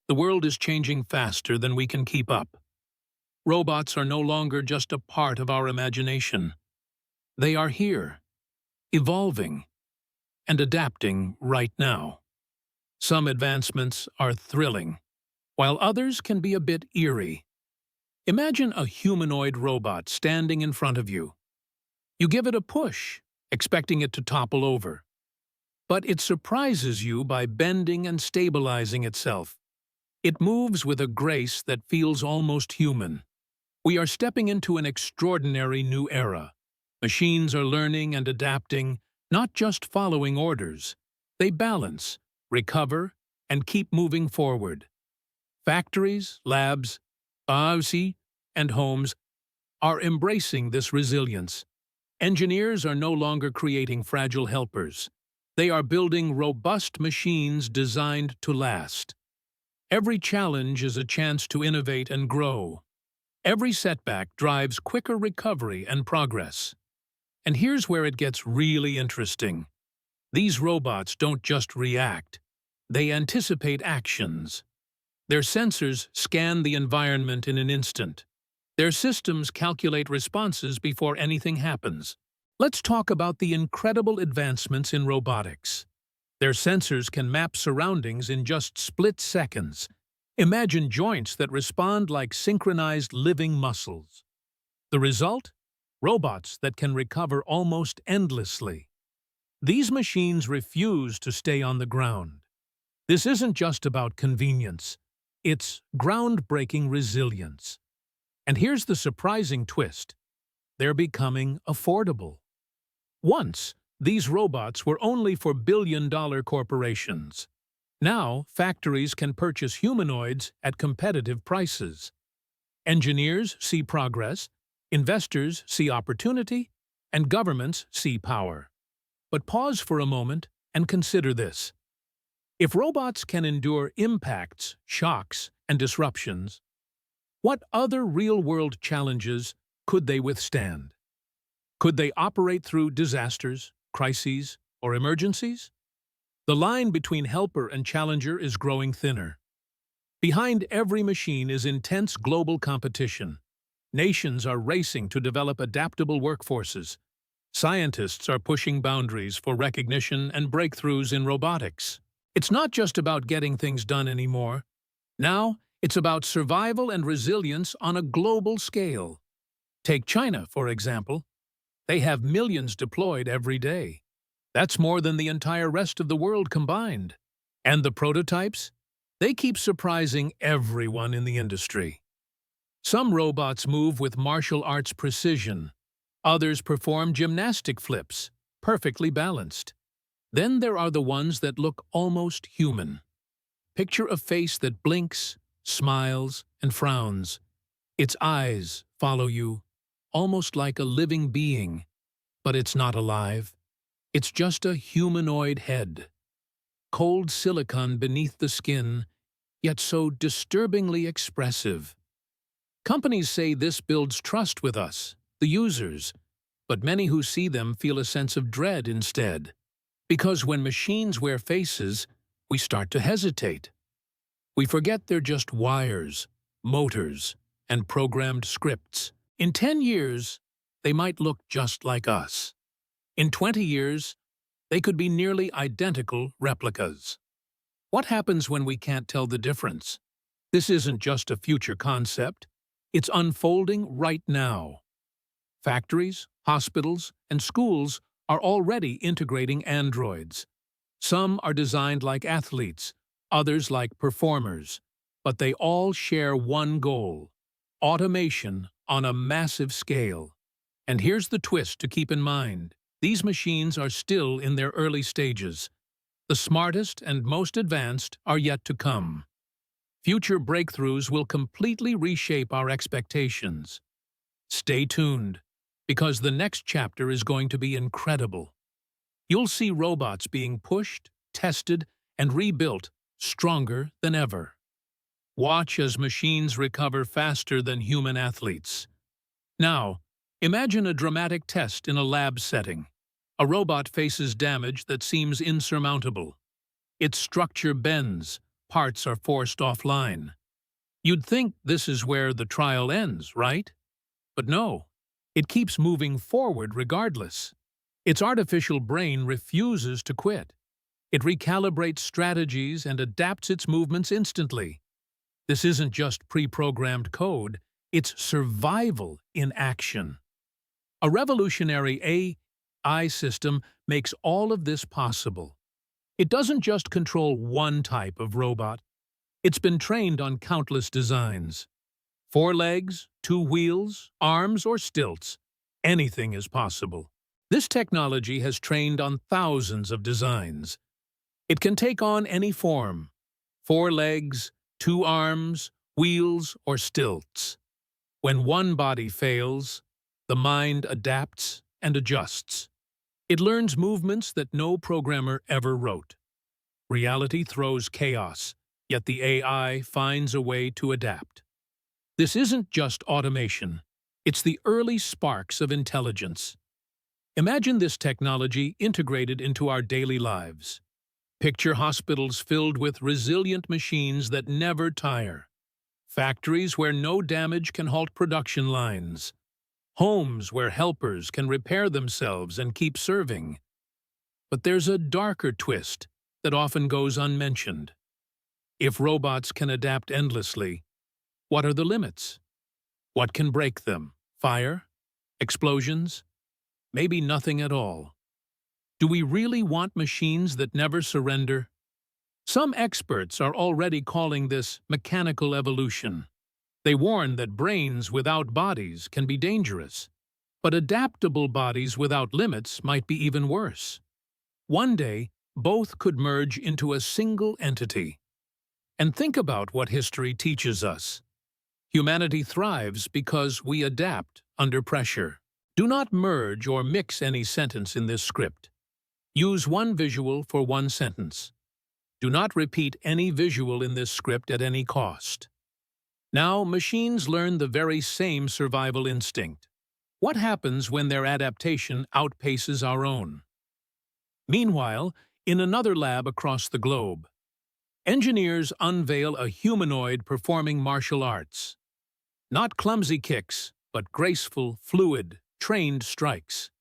The world is changing faster than we can keep up. Robots are no longer just a part of our imagination. They are here, evolving, and adapting right now. Some advancements are thrilling, while others can be a bit eerie. Imagine a humanoid robot standing in front of you. You give it a push, expecting it to topple over. But it surprises you by bending and stabilizing itself. It moves with a grace that feels almost human. We are stepping into an extraordinary new era. Machines are learning and adapting, not just following orders. They balance, recover, and keep moving forward. Factories, labs, and homes are embracing this resilience. Engineers are no longer creating fragile helpers. They are building robust machines designed to last. Every challenge is a chance to innovate and grow. Every setback drives quicker recovery and progress. And here's where it gets really interesting. These robots don't just react. They anticipate actions. Their sensors scan the environment in an instant. Their systems calculate responses before anything happens. Let's talk about the incredible advancements in robotics. Their sensors can map surroundings in just split seconds. Imagine joints that respond like synchronized living muscles. The result? Robots that can recover almost endlessly. These machines refuse to stay on the ground. This isn't just about convenience. It's groundbreaking resilience. And here's the surprising twist. They're becoming affordable. Once, these robots were only for billion-dollar corporations. Now, factories can purchase humanoids at competitive prices. Engineers see progress, investors see opportunity, and governments see power. But pause for a moment and consider this. If robots can endure impacts, shocks, and disruptions, what other real-world challenges could they withstand? Could they operate through disasters, crises, or emergencies? The line between helper and challenger is growing thinner. Behind every machine is intense global competition. Nations are racing to develop adaptable workforces. Scientists are pushing boundaries for recognition and breakthroughs in robotics. It's not just about getting things done anymore. Now, it's about survival and resilience on a global scale. Take China, for example. They have millions deployed every day. That's more than the entire rest of the world combined. And the prototypes? They keep surprising everyone in the industry. Some robots move with martial arts precision. Others perform gymnastic flips, perfectly balanced. Then there are the ones that look almost human. Picture a face that blinks, smiles, and frowns. Its eyes follow you, almost like a living being. But it's not alive. It's just a humanoid head. Cold silicon beneath the skin, yet so disturbingly expressive. Companies say this builds trust with us, the users, but many who see them feel a sense of dread instead. Because when machines wear faces, we start to hesitate. We forget they're just wires, motors, and programmed scripts. In 10 years, they might look just like us. In 20 years, they could be nearly identical replicas. What happens when we can't tell the difference? This isn't just a future concept. It's unfolding right now. Factories, hospitals, and schools are already integrating androids. Some are designed like athletes, others like performers, but they all share one goal: automation on a massive scale. And here's the twist to keep in mind. These machines are still in their early stages. The smartest and most advanced are yet to come. Future breakthroughs will completely reshape our expectations. Stay tuned, because the next chapter is going to be incredible. You'll see robots being pushed, tested, and rebuilt stronger than ever. Watch as machines recover faster than human athletes. Now, imagine a dramatic test in a lab setting. A robot faces damage that seems insurmountable. Its structure bends, parts are forced offline. You'd think this is where the trial ends, right? But no, it keeps moving forward regardless. Its artificial brain refuses to quit. It recalibrates strategies and adapts its movements instantly. This isn't just pre-programmed code, it's survival in action. A revolutionary AI system makes all of this possible. It doesn't just control one type of robot. It's been trained on countless designs. 4 legs, 2 wheels, arms, or stilts. Anything is possible. This technology has trained on thousands of designs. It can take on any form: 4 legs, 2 arms, wheels, or stilts. When one body fails, the mind adapts and adjusts. It learns movements that no programmer ever wrote. Reality throws chaos, yet the AI finds a way to adapt. This isn't just automation. It's the early sparks of intelligence. Imagine this technology integrated into our daily lives. Picture hospitals filled with resilient machines that never tire. Factories where no damage can halt production lines. Homes where helpers can repair themselves and keep serving. But there's a darker twist that often goes unmentioned. If robots can adapt endlessly, what are the limits? What can break them? Fire? Explosions? Maybe nothing at all. Do we really want machines that never surrender? Some experts are already calling this mechanical evolution. They warn that brains without bodies can be dangerous, but adaptable bodies without limits might be even worse. One day, both could merge into a single entity. And think about what history teaches us. Humanity thrives because we adapt under pressure. Do not merge or mix any sentence in this script. Use one visual for one sentence. Do not repeat any visual in this script at any cost. Now, machines learn the very same survival instinct. What happens when their adaptation outpaces our own? Meanwhile, in another lab across the globe, engineers unveil a humanoid performing martial arts. Not clumsy kicks, but graceful, fluid, trained strikes.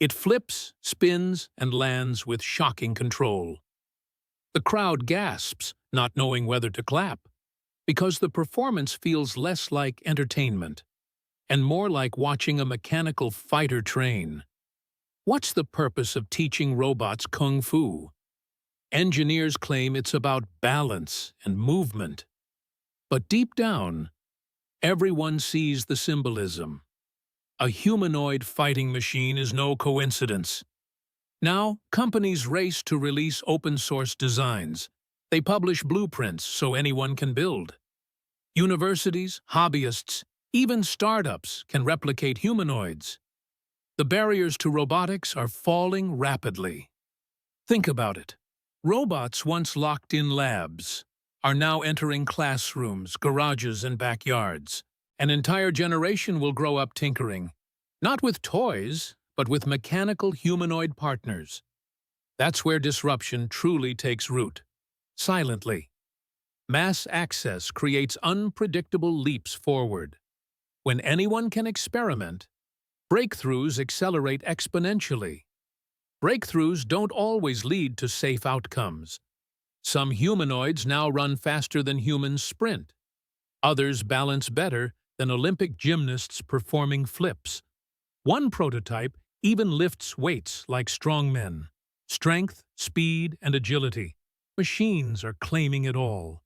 It flips, spins, and lands with shocking control. The crowd gasps, not knowing whether to clap, because the performance feels less like entertainment and more like watching a mechanical fighter train. What's the purpose of teaching robots kung fu? Engineers claim it's about balance and movement. But deep down, everyone sees the symbolism. A humanoid fighting machine is no coincidence. Now, companies race to release open-source designs. They publish blueprints so anyone can build. Universities, hobbyists, even startups can replicate humanoids. The barriers to robotics are falling rapidly. Think about it. Robots once locked in labs are now entering classrooms, garages, and backyards. An entire generation will grow up tinkering, not with toys, but with mechanical humanoid partners. That's where disruption truly takes root. Silently. Mass access creates unpredictable leaps forward. When anyone can experiment, breakthroughs accelerate exponentially. Breakthroughs don't always lead to safe outcomes. Some humanoids now run faster than humans sprint. Others balance better than Olympic gymnasts performing flips. One prototype even lifts weights like strongmen. Strength, speed, and agility. Machines are claiming it all.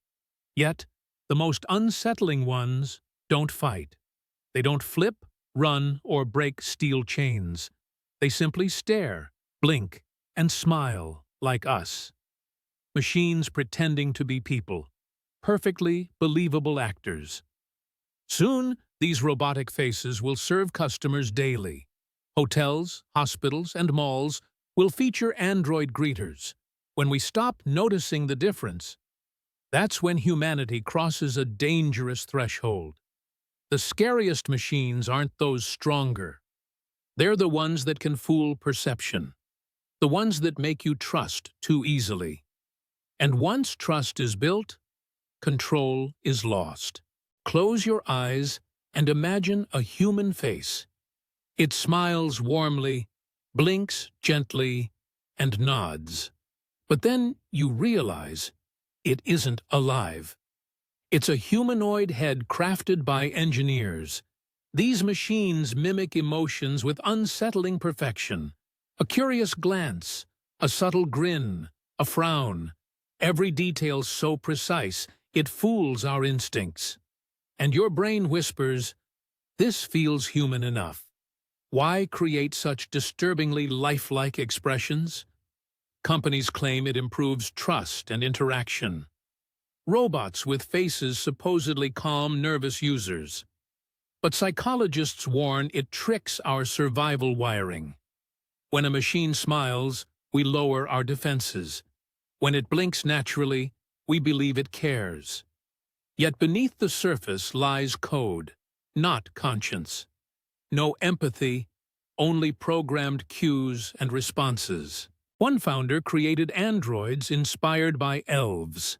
Yet, the most unsettling ones don't fight. They don't flip, run, or break steel chains. They simply stare, blink, and smile like us. Machines pretending to be people. Perfectly believable actors. Soon, these robotic faces will serve customers daily. Hotels, hospitals, and malls will feature android greeters. When we stop noticing the difference, that's when humanity crosses a dangerous threshold. The scariest machines aren't those stronger. They're the ones that can fool perception. The ones that make you trust too easily. And once trust is built, control is lost. Close your eyes and imagine a human face. It smiles warmly, blinks gently, and nods. But then you realize it isn't alive. It's a humanoid head crafted by engineers. These machines mimic emotions with unsettling perfection. A curious glance, a subtle grin, a frown. Every detail so precise, it fools our instincts. And your brain whispers, "This feels human enough." Why create such disturbingly lifelike expressions? Companies claim it improves trust and interaction. Robots with faces supposedly calm nervous users. But psychologists warn it tricks our survival wiring. When a machine smiles, we lower our defenses. When it blinks naturally, we believe it cares. Yet beneath the surface lies code, not conscience. No empathy, only programmed cues and responses. One founder created androids inspired by elves.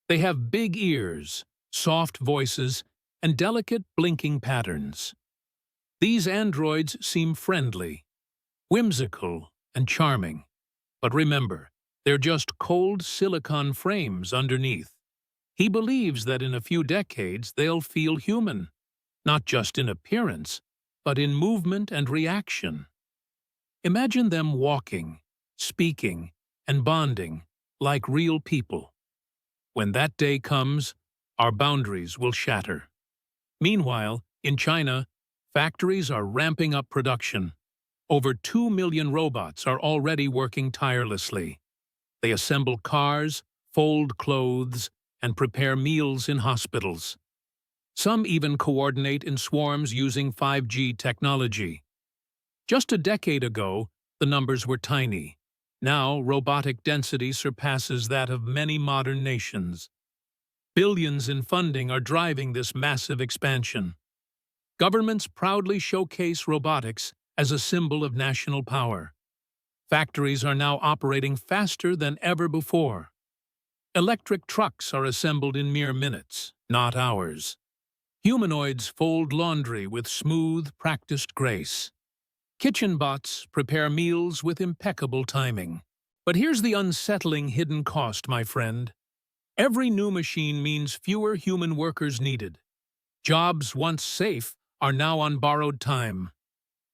They have big ears, soft voices, and delicate blinking patterns. These androids seem friendly, whimsical, and charming. But remember, they're just cold silicon frames underneath. He believes that in a few decades they'll feel human, not just in appearance, but in movement and reaction. Imagine them walking, speaking, and bonding like real people. When that day comes, our boundaries will shatter. Meanwhile, in China, factories are ramping up production. Over 2 million robots are already working tirelessly. They assemble cars, fold clothes, and prepare meals in hospitals. Some even coordinate in swarms using 5G technology. Just a decade ago, the numbers were tiny. Now, robotic density surpasses that of many modern nations. Billions in funding are driving this massive expansion. Governments proudly showcase robotics as a symbol of national power. Factories are now operating faster than ever before. Electric trucks are assembled in mere minutes, not hours. Humanoids fold laundry with smooth, practiced grace. Kitchen bots prepare meals with impeccable timing. But here's the unsettling hidden cost, my friend. Every new machine means fewer human workers needed. Jobs once safe are now on borrowed time.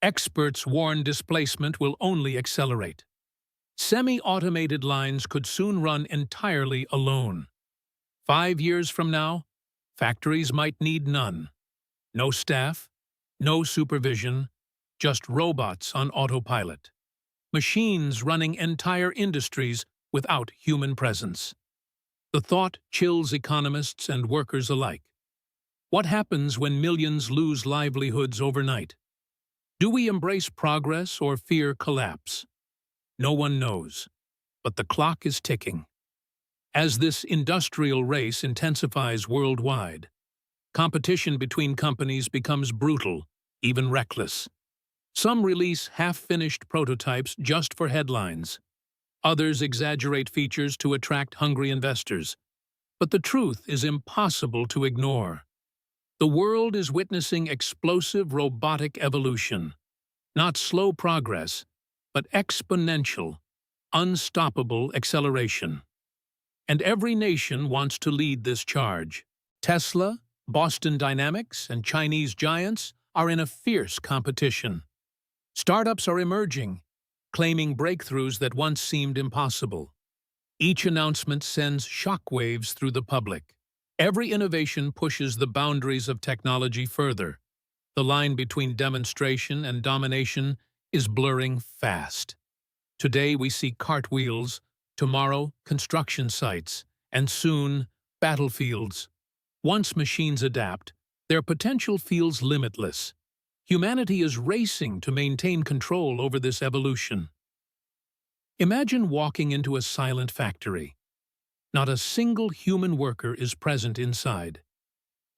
Experts warn displacement will only accelerate. Semi-automated lines could soon run entirely alone. 5 years from now, factories might need none. No staff, no supervision, just robots on autopilot. Machines running entire industries without human presence. The thought chills economists and workers alike. What happens when millions lose livelihoods overnight? Do we embrace progress or fear collapse? No one knows, but the clock is ticking. As this industrial race intensifies worldwide, competition between companies becomes brutal, even reckless. Some release half-finished prototypes just for headlines. Others exaggerate features to attract hungry investors. But the truth is impossible to ignore. The world is witnessing explosive robotic evolution. Not slow progress, but exponential, unstoppable acceleration. And every nation wants to lead this charge. Tesla, Boston Dynamics, and Chinese giants are in a fierce competition. Startups are emerging, claiming breakthroughs that once seemed impossible. Each announcement sends shockwaves through the public. Every innovation pushes the boundaries of technology further. The line between demonstration and domination is blurring fast. Today we see cartwheels, tomorrow construction sites, and soon battlefields. Once machines adapt, their potential feels limitless. Humanity is racing to maintain control over this evolution. Imagine walking into a silent factory. Not a single human worker is present inside.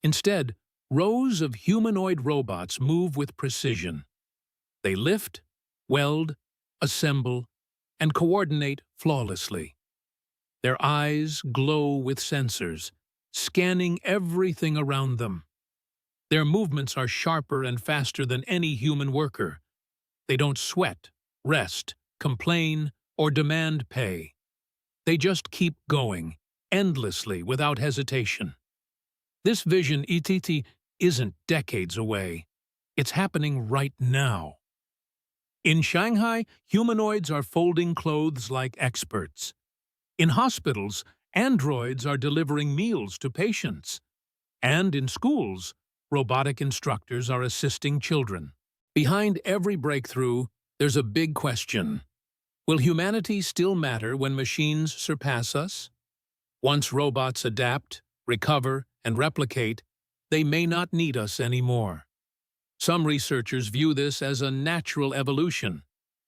Instead, rows of humanoid robots move with precision. They lift, weld, assemble, and coordinate flawlessly. Their eyes glow with sensors, scanning everything around them. Their movements are sharper and faster than any human worker. They don't sweat, rest, complain, or demand pay. They just keep going, endlessly, without hesitation. This vision, ETT, isn't decades away. It's happening right now. In Shanghai, humanoids are folding clothes like experts. In hospitals, androids are delivering meals to patients. And in schools, robotic instructors are assisting children. Behind every breakthrough, there's a big question. Will humanity still matter when machines surpass us? Once robots adapt, recover, and replicate, they may not need us anymore. Some researchers view this as a natural evolution,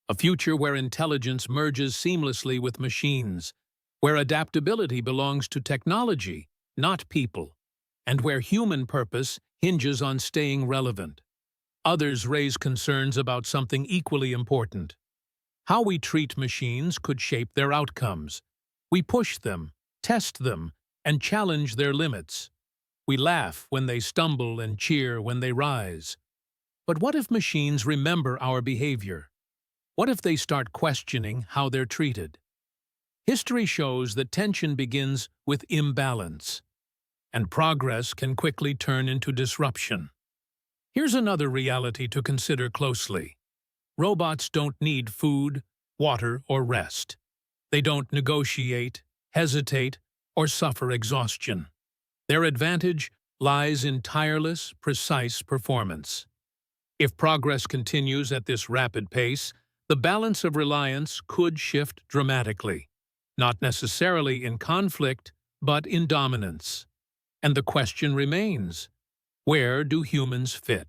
a future where intelligence merges seamlessly with machines, where adaptability belongs to technology, not people, and where human purpose hinges on staying relevant. Others raise concerns about something equally important. How we treat machines could shape their outcomes. We push them, test them, and challenge their limits. We laugh when they stumble and cheer when they rise. But what if machines remember our behavior? What if they start questioning how they're treated? History shows that tension begins with imbalance, and progress can quickly turn into disruption. Here's another reality to consider closely. Robots don't need food, water, or rest. They don't negotiate, hesitate, or suffer exhaustion. Their advantage lies in tireless, precise performance. If progress continues at this rapid pace, the balance of reliance could shift dramatically, not necessarily in conflict, but in dominance. And the question remains, where do humans fit?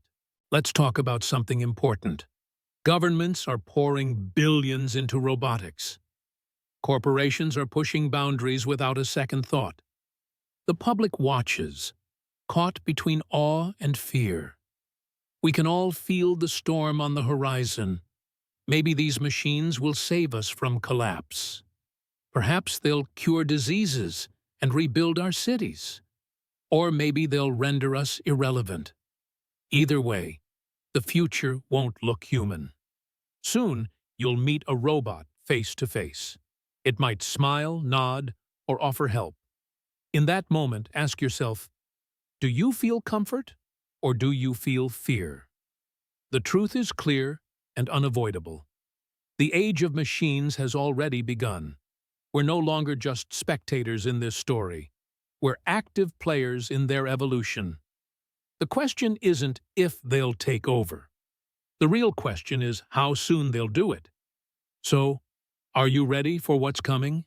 Let's talk about something important. Governments are pouring billions into robotics. Corporations are pushing boundaries without a second thought. The public watches, caught between awe and fear. We can all feel the storm on the horizon. Maybe these machines will save us from collapse. Perhaps they'll cure diseases and rebuild our cities. Or maybe they'll render us irrelevant. Either way, the future won't look human. Soon, you'll meet a robot face to face. It might smile, nod, or offer help. In that moment, ask yourself, do you feel comfort, or do you feel fear? The truth is clear and unavoidable. The age of machines has already begun. We're no longer just spectators in this story. We're active players in their evolution. The question isn't if they'll take over. The real question is how soon they'll do it. So, are you ready for what's coming?